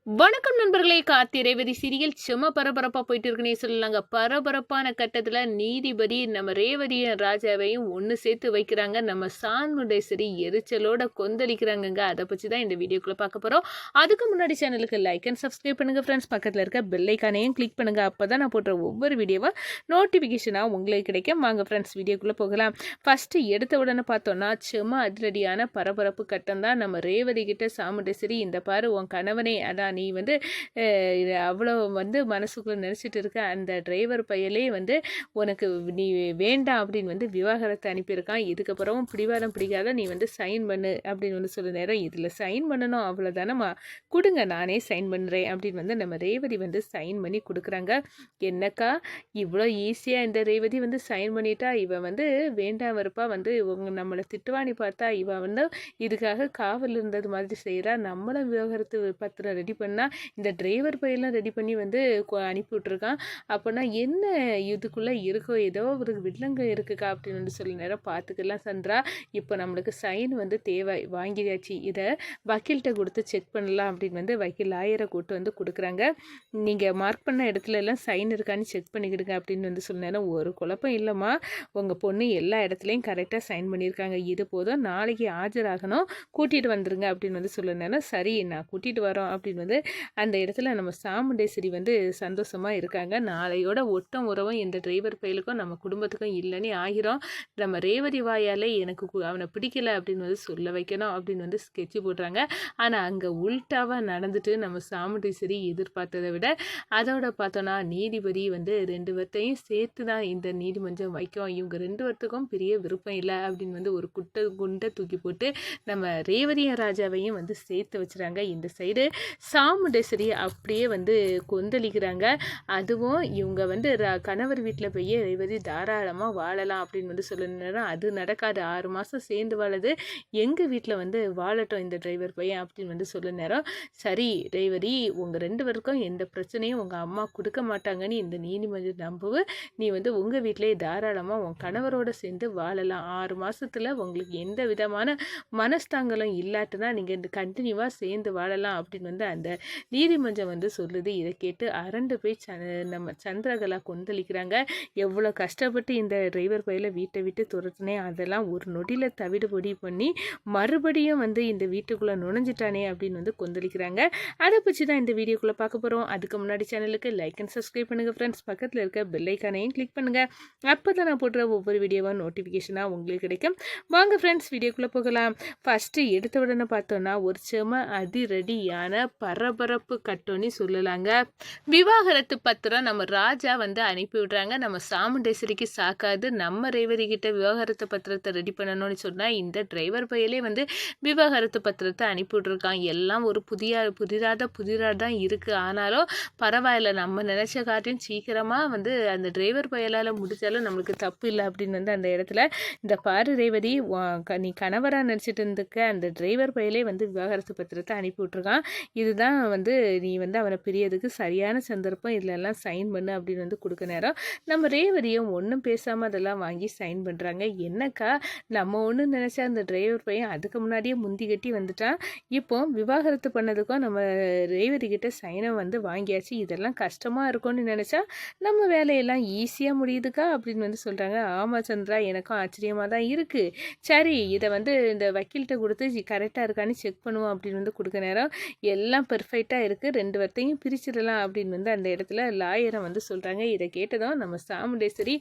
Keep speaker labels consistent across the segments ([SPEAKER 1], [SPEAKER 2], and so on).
[SPEAKER 1] வணக்கம் நண்பர்களே. கார்த்தி ரேவதி சீரியல் செம பரபரப்பாக போயிட்டு இருக்குன்னே சொல்லலாங்க. பரபரப்பான கட்டத்தில் நீதிபதி நம்ம ரேவதியும் ராஜாவையும் ஒன்று சேர்த்து வைக்கிறாங்க. நம்ம சாமுண்டேஸ்வரி எரிச்சலோட கொந்தளிக்கிறாங்கங்க. அதை பற்றி தான் இந்த வீடியோக்குள்ளே பார்க்க போகிறோம். அதுக்கு முன்னாடி சேனலுக்கு லைக் அண்ட் சப்ஸ்கிரைப் பண்ணுங்கள் ஃப்ரெண்ட்ஸ். பக்கத்தில் இருக்க பெல்லைக்கானையும் கிளிக் பண்ணுங்கள். அப்போ தான் நான் போடுற ஒவ்வொரு வீடியோவாக நோட்டிஃபிகேஷனாக உங்களுக்கு கிடைக்கும். வாங்க ஃப்ரெண்ட்ஸ் வீடியோக்குள்ளே போகலாம். ஃபஸ்ட்டு எடுத்த உடனே பார்த்தோன்னா செம அதிரடியான பரபரப்பு கட்டம் தான். நம்ம ரேவதி கிட்ட சாமுண்டேஸ்வரி, இந்த பாரு உன் கணவனே, அதான் நீ வந்து அவ்வளோ வந்து மனசுக்குள்ளே நினச்சிட்டு இருக்க அந்த டிரைவர் பையலே வந்து உனக்கு நீ வேண்டாம் அப்படின்னு வந்து விவாகரத்தை அனுப்பியிருக்கான். இதுக்கப்புறமும் பிடிவாதம் பிடிக்காத நீ வந்து சைன் பண்ணு அப்படின்னு வந்து சொல்ல நேரம், இதில் சைன் பண்ணணும் அவ்வளோதானம்மா, கொடுங்க நானே சைன் பண்ணுறேன் அப்படின்னு வந்து நம்ம ரேவதி வந்து சைன் பண்ணி கொடுக்குறாங்க. என்னக்கா இவ்வளோ ஈஸியாக இந்த ரேவதி வந்து சைன் பண்ணிட்டா, இவன் வந்து வேண்டாம் வெறுப்பா வந்து நம்மளை திட்டுவானி பார்த்தா இவன் வந்து இதுக்காக காவல் இருந்தது மாதிரி செய்கிறா. நம்மளும் விவாகரத்து பத்திரம் ரெடி பண்ணால் இந்த டிரைவர் பையெல்லாம் ரெடி பண்ணி வந்து அனுப்பி விட்ருக்கான். அப்போனா என்ன இதுக்குள்ளே இருக்கோ, ஏதோ ஒரு வில்லங்க இருக்குக்கா அப்படின்னு வந்து சொல்ல நேரம், பார்த்துக்கலாம் சந்திரா, இப்போ நம்மளுக்கு சைன் வந்து தேவை, வாங்கியாச்சு, இதை வக்கீல்கிட்ட கொடுத்து செக் பண்ணலாம் அப்படின்னு வந்து வக்கீல் ஆயிரம் கூட்டு வந்து கொடுக்குறாங்க. நீங்கள் மார்க் பண்ண இடத்துல எல்லாம் சைன் இருக்கான்னு செக் பண்ணிக்கிடுங்க அப்படின்னு வந்து சொல்ல நேரம், ஒரு குழப்பம் இல்லைம்மா, உங்கள் பொண்ணு எல்லா இடத்துலையும் கரெக்டாக சைன் பண்ணியிருக்காங்க, இது போதும், நாளைக்கு ஆஜராகணும், கூட்டிகிட்டு வந்துருங்க அப்படின்னு வந்து சொல்ல நேரம், சரி நான் கூட்டிகிட்டு வரோம் அப்படின்னு வந்து அந்த இடத்துல நம்ம சாமுண்டேஸ்வரி வந்து சந்தோஷமாக இருக்காங்க. நாளையோட ஒட்டம் உறவும் இந்த டிரைவர் பையலுக்கும் நம்ம குடும்பத்துக்கும் இல்லைன்னு ஆகிரும். நம்ம ரேவதி வாயாலே எனக்கு அவனை பிடிக்கல அப்படின்னு வந்து சொல்ல வைக்கணும் அப்படின்னு வந்து ஸ்கெட்சு போடுறாங்க. ஆனால் அங்கே உல்ட்டாவாக நடந்துட்டு நம்ம சாமுண்டேஸ்வரி எதிர்பார்த்ததை விட, அதோட பார்த்தோன்னா நீதிபதி வந்து 2 பேர்த்தையும் சேர்த்து தான் இந்த நீதிமன்றம் வைக்கும், இவங்க 2 பேர்த்துக்கும் பெரிய விருப்பம் இல்லை அப்படின்னு வந்து ஒரு குண்டை தூக்கி போட்டு நம்ம ரேவதியும் ராஜாவையும் வந்து சேர்த்து வச்சுறாங்க. இந்த சைடு சாமுண்டேஸ்வரி அப்படியே வந்து கொந்தளிக்கிறாங்க. அதுவும் இவங்க வந்து கணவர் வீட்டில் போய் ரேவதி தாராளமாக வாழலாம் அப்படின்னு வந்து சொல்லணும்னா அது நடக்காது, 6 மாதம் சேர்ந்து வாழது, எங்கள் வீட்டில் வந்து வாழட்டும் இந்த டிரைவர் பையன் அப்படின்னு வந்து சொல்ல நேரம், சரி ரேவதி உங்கள் 2 பேருக்கும் எந்த பிரச்சனையும் உங்கள் அம்மா கொடுக்க மாட்டாங்கன்னு இந்த நீதிமன்றம் நம்புவு, நீ வந்து உங்கள் வீட்டிலே தாராளமாக உன் கணவரோடு சேர்ந்து வாழலாம், 6 மாதத்தில் உங்களுக்கு எந்த விதமான மனஸ்தாங்களும் இல்லாட்டுனா நீங்கள் இந்த கண்டினியூவாக சேர்ந்து வாழலாம் அப்படின்னு வந்து அந்த நீதிமன்றம் வந்து சொல்லுது. இதை கேட்டு அரண்டு போய் நம்ம சந்திரகலா கொந்தளிக்கிறாங்க. எவ்வளோ கஷ்டப்பட்டு இந்த டிரைவர் பையில வீட்டை விட்டு துரத்துனே, அதெல்லாம் ஒரு நொடியில் தவிடுபொடி பண்ணி மறுபடியும் வந்து இந்த வீட்டுக்குள்ளே நுழைஞ்சிட்டானே அப்படின்னு வந்து கொந்தளிக்கிறாங்க. அதை பற்றி தான் இந்த வீடியோக்குள்ளே பார்க்க போகிறோம். அதுக்கு முன்னாடி சேனலுக்கு லைக் அண்ட் சப்ஸ்கிரைப் பண்ணுங்கள் ஃப்ரெண்ட்ஸ். பக்கத்தில் இருக்க பெல்லைக்கானையும் கிளிக் பண்ணுங்கள். அப்போ தான் நான் போடுற ஒவ்வொரு வீடியோவாக நோட்டிஃபிகேஷனாக உங்களுக்கு கிடைக்கும். வாங்க ஃப்ரெண்ட்ஸ் வீடியோக்குள்ளே போகலாம். ஃபஸ்ட்டு எடுத்த உடனே பார்த்தோன்னா ஒரு செம அதிரடியான பரபரப்பு கட்டோன்னு சொல்லலாங்க. விவாகரத்து பத்திரம் நம்ம ராஜா வந்து அனுப்பி விடுறாங்க. நம்ம சாமுண்டேஸ்வரிக்கு சாக்காது, நம்ம ரேவதி கிட்ட விவாகரத்து பத்திரத்தை ரெடி பண்ணணும்னு சொன்னால் இந்த டிரைவர் பையலே வந்து விவாகரத்து பத்திரத்தை அனுப்பி விட்ருக்கான். எல்லாம் ஒரு புதிராக தான் இருக்குது. ஆனாலும் பரவாயில்ல, நம்ம நினச்ச காரியம் சீக்கிரமாக வந்து அந்த டிரைவர் பையலால் முடித்தாலும் நம்மளுக்கு தப்பு இல்லை அப்படின்னு வந்து அந்த இடத்துல, இந்த பாரு ரேவதி, நீ கணவராக நினச்சிட்டு இருந்துக்க அந்த டிரைவர் பையலே வந்து விவாகரத்து பத்திரத்தை அனுப்பி விட்ருக்கான். இதுதான் வந்து நீ வந்து அவனை பிரியதுக்கு சரியான சந்தர்ப்பம், இதிலெல்லாம் சைன் பண்ணு அப்படின்னு வந்து கொடுக்க நேரம், நம்ம ரேவதியும் ஒன்றும் பேசாமல் அதெல்லாம் வாங்கி சைன் பண்ணுறாங்க. என்னக்கா நம்ம ஒன்று நினச்சா அந்த டிரைவர் பையன் அதுக்கு முன்னாடியே முந்தி கட்டி வந்துட்டான், இப்போ விவாகரத்து பண்ணதுக்கும் நம்ம ரேவதி கிட்ட சைனை வந்து வாங்கியாச்சு, இதெல்லாம் கஷ்டமாக இருக்கும்னு நினச்சா நம்ம வேலையெல்லாம் ஈஸியாக முடியுதுக்கா அப்படின்னு வந்து சொல்கிறாங்க. ஆமாம் சந்திரா, எனக்கும் ஆச்சரியமாக தான் இருக்குது, சரி இதை வந்து இந்த வக்கீல்கிட்ட கொடுத்து கரெக்டாக இருக்கான்னு செக் பண்ணுவோம் அப்படின்னு வந்து கொடுக்க நேரம், எல்லாம் பெர்ஃபெக்டாக இருக்குது, 2 பேர்த்தையும் பிரிச்சிடலாம் அப்படின்னு வந்து அந்த இடத்துல லாயரை வந்து சொல்கிறாங்க. இதை கேட்டதும் நம்ம சாமுண்டேஸ்வரி,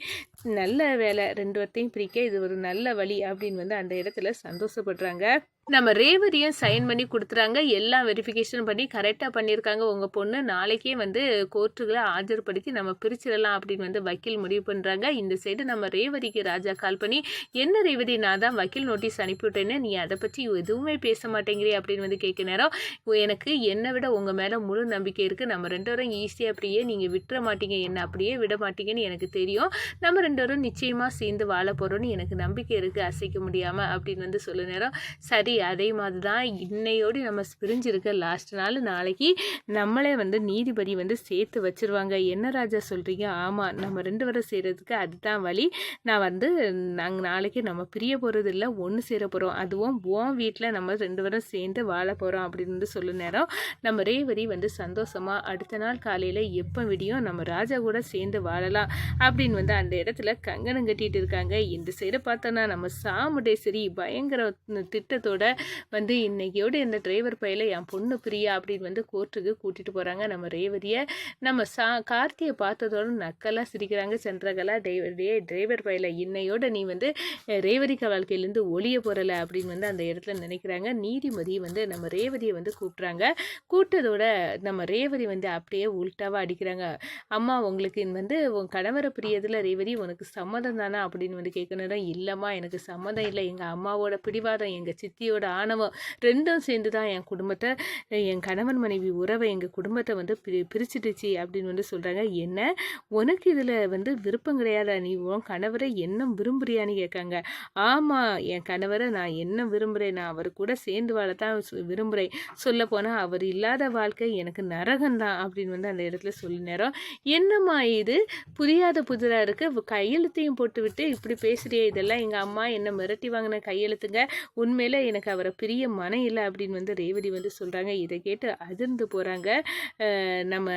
[SPEAKER 1] நல்ல வேலை, 2 பேர்த்தையும் பிரிக்க இது ஒரு நல்ல வழி அப்படின்னு வந்து அந்த இடத்துல சந்தோஷப்படுறாங்க. நம்ம ரேவதியும் சைன் பண்ணி கொடுத்துறாங்க. எல்லாம் வெரிஃபிகேஷன் பண்ணி கரெக்டாக பண்ணியிருக்காங்க. உங்கள் பொண்ணு நாளைக்கே வந்து கோர்ட்டுகளை ஆஜர்படுத்தி நம்ம பிரிச்சிடலாம் அப்படின்னு வந்து வக்கீல் முடிவு பண்ணுறாங்க. இந்த சைடு நம்ம ரேவதிக்கு ராஜா கால் பண்ணி, என்ன ரேவதி, நான் தான் வக்கீல் நோட்டீஸ் அனுப்பிவிட்டேன்னு நீ அதை பற்றி எதுவுமே பேச மாட்டேங்கிறே அப்படின்னு வந்து கேட்க நேரம், எனக்கு என்னை விட உங்கள் மேலே முழு நம்பிக்கை இருக்குது, நம்ம 2 பேரும் ஈஸியாக அப்படியே நீங்கள் விட்டுற மாட்டீங்க, என்னை அப்படியே விட மாட்டீங்கன்னு எனக்கு தெரியும், நம்ம 2 பேரும் நிச்சயமாக சேர்ந்து வாழ போகிறோன்னு எனக்கு நம்பிக்கை இருக்குது, அசைக்க முடியாமல் அப்படின்னு வந்து சொல்ல நேரம், சரி இல்லாட்டி அதே மாதிரி தான் இன்னையோடு நம்ம பிரிஞ்சிருக்க லாஸ்ட் நாள் நாளைக்கு நம்மளே வந்து நீதிபதி வந்து சேர்த்து வச்சிருவாங்க. என்ன ராஜா சொல்கிறீங்க? ஆமாம், நம்ம 2 பேரும் செய்கிறதுக்கு அதுதான் வழி. நான் வந்து நாங்கள் நாளைக்கு நம்ம பிரிய போகிறது இல்லை, ஒன்று சேர போகிறோம். அதுவும் உன் வீட்டில் நம்ம 2 பேரும் சேர்ந்து வாழ போகிறோம் அப்படின்னு வந்து சொல்ல நேரம் நம்ம ரேவதி வந்து சந்தோஷமாக அடுத்த நாள் காலையில் எப்போ விடியும் நம்ம ராஜா கூட சேர்ந்து வாழலாம் அப்படின்னு வந்து அந்த இடத்துல கங்கணம் கட்டிட்டு இருக்காங்க. இந்த சைடை பார்த்தோன்னா நம்ம சாமுண்டேஸ்வரி பயங்கர திட்டத்தோட வந்து இன்னைக்கோடு இந்த டிரைவர் பையில என் பொண்ணு பிரியா அப்படின்னு வந்து கோர்ட்டுக்கு கூட்டிகிட்டு போகிறாங்க. நம்ம ரேவதியை நம்ம கார்த்தியை பார்த்ததோட நக்கலாக சிரிக்கிறாங்க. சந்திரகலா டிரைவர் பையில இன்னையோட நீ வந்து ரேவதிக்கா வாழ்க்கையிலேருந்து ஒளிய போகிறல அப்படின்னு வந்து அந்த இடத்துல நினைக்கிறாங்க. நீதிபதி வந்து நம்ம ரேவதியை வந்து கூப்பிட்றாங்க. கூப்பிட்டதோட நம்ம ரேவதி வந்து அப்படியே உல்ட்டாவாக அடிக்கிறாங்க. அம்மா, உங்களுக்கு வந்து உன் கணவரை பிரியதில் ரேவதி உனக்கு சம்மதம் தானே அப்படின்னு வந்து கேட்கணும். இல்லைம்மா, எனக்கு சம்மதம் இல்லை. எங்கள் அம்மாவோட பிடிவாதம், எங்கள் சித்தியோட ஆணவம் ரெண்டும் சேர்ந்து தான் என் குடும்பத்தை, என் கணவன் மனைவி உறவை, எங்கள் குடும்பத்தை வந்து பிரிச்சிடுச்சு அப்படின்னு வந்து சொல்கிறாங்க. என்ன, உனக்கு இதில் வந்து விருப்பம் கிடையாதா? நீ உன் கணவரை என்ன விரும்புறியான்னு கேட்காங்க. ஆமாம், என் கணவரை நான் என்ன விரும்புகிறேன், நான் அவர் கூட சேர்ந்து வாழத்தான் விரும்புகிறேன். சொல்லப்போனால் அவர் இல்லாத வாழ்க்கை எனக்கு நரகம்தான் அப்படின்னு வந்து அந்த இடத்துல சொல்லி நேரம். என்னம்மா இது புரியாத புதிராக இருக்குது, கையெழுத்தையும் போட்டு விட்டு இப்படி பேசுகிறியே, இதெல்லாம் எங்கள் அம்மா என்ன மிரட்டி வாங்கின கையெழுத்துங்க, உண்மையில் எனக்கு அவரை பிரிய மனம் இல்லை அப்படின்னு வந்து ரேவதி வந்து சொல்கிறாங்க. இதை கேட்டு அதிர்ந்து போகிறாங்க நம்ம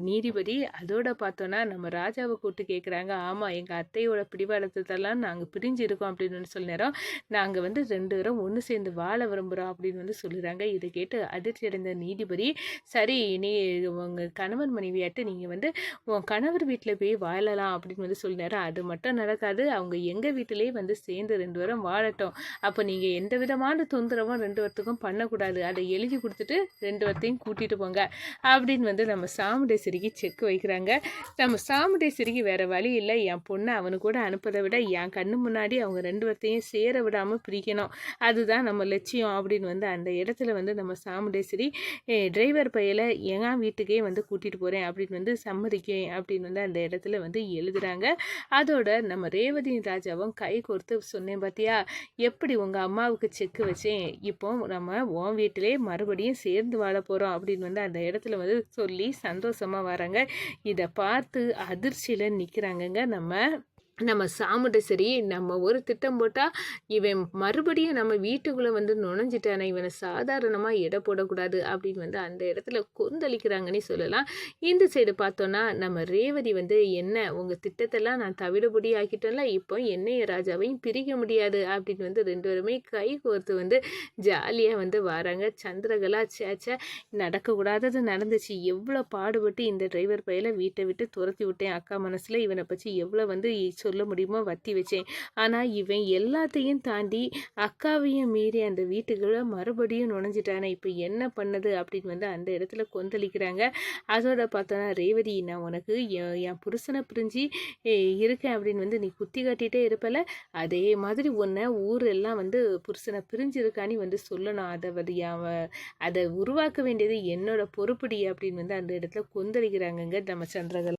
[SPEAKER 1] நீதிபதி. அதோட பார்த்தோன்னா நம்ம ராஜாவை கூப்பிட்டு கேட்குறாங்க. ஆமாம், எங்கள் அத்தையோட பிடிவாதத்தெல்லாம் நாங்கள் பிரிஞ்சு இருக்கோம் அப்படின்னு வந்து சொல்ல நேரம், நாங்கள் வந்து 2 பேரும் ஒன்று சேர்ந்து வாழ விரும்புகிறோம் அப்படின்னு வந்து சொல்லுறாங்க. இதை கேட்டு அதிர்ச்சி அடைந்த நீதிபதி, சரி நீ உங்கள் கணவன் மனைவியாட்டு நீங்கள் வந்து உன் கணவர் வீட்டில் போய் வாழலாம் அப்படின்னு வந்து சொல்லினாரு. அது மட்டும் நடக்காது, அவங்க எங்கள் வீட்டிலேயே வந்து சேர்ந்து 2 பேரும் வாழட்டும். அப்போ நீங்கள் எந்த விதமான தொந்தரவும் 2 பேர்த்துக்கும் பண்ணக்கூடாது, அதை எழுதி கொடுத்துட்டு 2 பேர்த்தையும் கூட்டிகிட்டு போங்க அப்படின்னு வந்து நம்ம சாமுண்டேஸ்வரிக்கு செக் வைக்கிறாங்க. நம்ம சாமுண்டேஸ்வரிக்கு வேறு வழி இல்லை, என் பொண்ணை அவனு கூட அனுப்பதை விட என் கண்ணு முன்னாடி அவங்க 2 பேர்த்தையும் சேர விடாமல் பிரிக்கணும், அதுதான் நம்ம லட்சியம் அப்படின்னு வந்து அந்த இடத்துல வந்து நம்ம சாமுண்டேஸ்வரி டிரைவர் பையில என் வீட்டுக்கே வந்து கூட்டிகிட்டு போகிறேன் அப்படின்னு வந்து சம்மதிக்கேன் அப்படின்னு வந்து அந்த இடத்துல வந்து எழுதுகிறாங்க. அதோட நம்ம ரேவதி ராஜாவும் கை கோர்த்து சொன்னேன், பார்த்தியா எப்படி உங்கள் அம்மாவுக்கு செக்கு வச்சேன், இப்போ நம்ம உன் வீட்டிலே மறுபடியும் சேர்ந்து வாழ போகிறோம் அப்படின்னு வந்து அந்த இடத்துல வந்து சொல்லி சந்தோஷமாக வராங்க. இதை பார்த்து அதிர்ச்சியில் நிற்கிறாங்கங்க நம்ம சாமுண்டேஸ்வரி. நம்ம ஒரு திட்டம் போட்டால் இவன் மறுபடியும் நம்ம வீட்டுக்குள்ளே வந்து நுழைஞ்சிட்டானே, இவனை சாதாரணமாக எடை போடக்கூடாது அப்படின்னு வந்து அந்த இடத்துல கொந்தளிக்கிறாங்கன்னு சொல்லலாம். இந்த சைடு பார்த்தோன்னா நம்ம ரேவதி வந்து, என்ன உங்கள் திட்டத்தெல்லாம் நான் தவிடுபடி ஆக்கிட்டோம்ல, இப்போ என்னைய ராஜாவையும் பிரிக்க முடியாது அப்படின்னு வந்து 2 பேருமே கை கோர்த்து வந்து ஜாலியாக வந்து வராங்க. சந்திரகலா, சேச்சா நடக்கக்கூடாதது நடந்துச்சு, எவ்வளோ பாடுபட்டு இந்த டிரைவர் பையில வீட்டை விட்டு துரத்தி விட்டேன், அக்கா மனசில் இவனை பற்றி எவ்வளோ வந்து சொல்ல முடியுமோ வத்தி வச்சேன், ஆனால் இவன் எல்லாத்தையும் தாண்டி அக்காவையும் மீறி அந்த வீட்டுக்குள்ள மறுபடியும் நுழைஞ்சிட்டானே, இப்போ என்ன பண்ணது அப்படின்னு வந்து அந்த இடத்துல கொந்தளிக்கிறாங்க. அதோட பார்த்தோன்னா ரேவதி, நான் உனக்கு என் புருஷனை பிரிஞ்சு இருக்கேன் அப்படின்னு வந்து நீ குத்தி காட்டிகிட்டே இருப்பல, அதே மாதிரி உன்னை ஊரெல்லாம் வந்து புருஷனை பிரிஞ்சிருக்கான்னு வந்து சொல்லணும், அதை உருவாக்க வேண்டியது என்னோட பொறுப்படி அப்படின்னு வந்து அந்த இடத்துல கொந்தளிக்கிறாங்கங்க நம்ம சந்திரகலா.